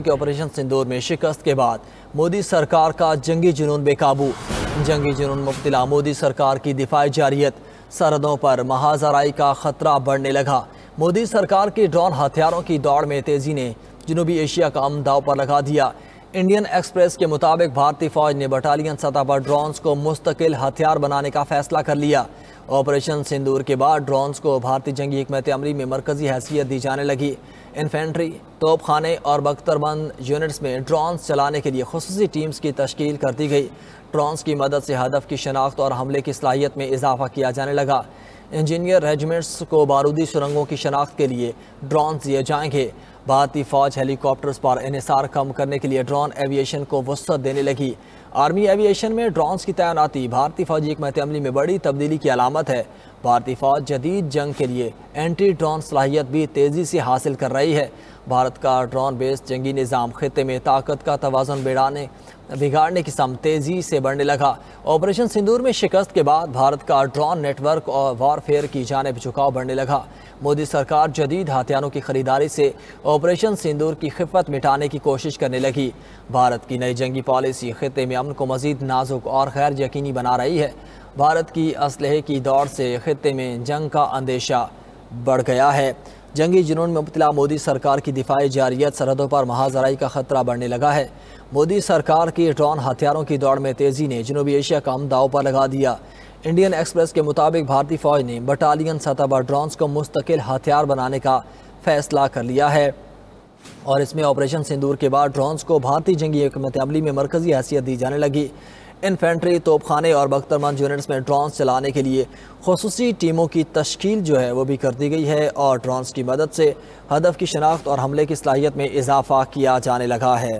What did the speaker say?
کے آپریشن سندور میں شکست کے بعد مودی سرکار کا جنگی جنون بے قابو۔ جنگی جنون مبتلا مودی سرکار کی دفاعی جارحیت، سرحدوں پر محاذ آرائی کا خطرہ بڑھنے لگا۔ مودی سرکار کے ڈرون ہتھیاروں کی دوڑ میں تیزی نے جنوبی ایشیا کا امن داؤ پر لگا دیا۔ انڈین ایکسپریس کے مطابق بھارتی فوج نے بٹالین سطح پر ڈرونز کو مستقل ہتھیار بنانے کا فیصلہ کر لیا۔ آپریشن سندور کے بعد ڈرونز کو بھارتی جنگی حکمت عملی میں مرکزی حیثیت دی جانے لگی۔ انفینٹری، توپ خانے اور بختر بند یونٹس میں ڈرونز چلانے کے لیے خصوصی ٹیمز کی تشکیل کر دی گئی۔ ڈرونز کی مدد سے ہدف کی شناخت اور حملے کی صلاحیت میں اضافہ کیا جانے لگا۔ انجینئر ریجمنٹس کو بارودی سرنگوں کی شناخت کے لیے ڈرونز دیے جائیں گے۔ بھارتی فوج ہیلی کاپٹرز پر انحصار کم کرنے کے لیے ڈرون ایویشن کو وسعت دینے لگی۔ آرمی ایویشن میں ڈرونز کی تعیناتی بھارتی فوجی حکمت عملی میں بڑی تبدیلی کی علامت ہے۔ بھارتی فوج جدید جنگ کے لیے اینٹی ڈرون صلاحیت بھی تیزی سے حاصل کر رہی ہے۔ بھارت کا ڈرون بیس جنگی نظام خطے میں طاقت کا توازن بگاڑنے کی سمت تیزی سے بڑھنے لگا۔ آپریشن سندور میں شکست کے بعد بھارت کا ڈرون نیٹ ورک اور وارفیئر کی جانب جھکاؤ بڑھنے لگا۔ مودی سرکار جدید ہتھیاروں کی خریداری سے آپریشن سندور کی خفت مٹانے کی کوشش کرنے لگی۔ بھارت کی نئی جنگی پالیسی خطے میں امن کو مزید نازک اور غیر یقینی بنا رہی ہے۔ بھارت کی اسلحے کی دوڑ سے خطے میں جنگ کا اندیشہ بڑھ گیا ہے۔ جنگی جنون میں مبتلا مودی سرکار کی دفاعی جارحیت، سرحدوں پر محاذ آرائی کا خطرہ بڑھنے لگا ہے۔ مودی سرکار کی ڈرون ہتھیاروں کی دوڑ میں تیزی نے جنوبی ایشیا کا امن داؤ پر لگا دیا۔ انڈین ایکسپریس کے مطابق بھارتی فوج نے بٹالین سطح پر ڈرونز کو مستقل ہتھیار بنانے کا فیصلہ کر لیا ہے اور اس میں آپریشن سندور کے بعد ڈرونز کو بھارتی جنگی حکمت عملی میں مرکزی حیثیت دی جانے لگی۔ انفینٹری، توپ خانے اور بختر بند یونٹس میں ڈرونز چلانے کے لیے خصوصی ٹیموں کی تشکیل وہ بھی کر دی گئی ہے اور ڈرونز کی مدد سے ہدف کی شناخت اور حملے کی صلاحیت میں اضافہ کیا جانے لگا ہے۔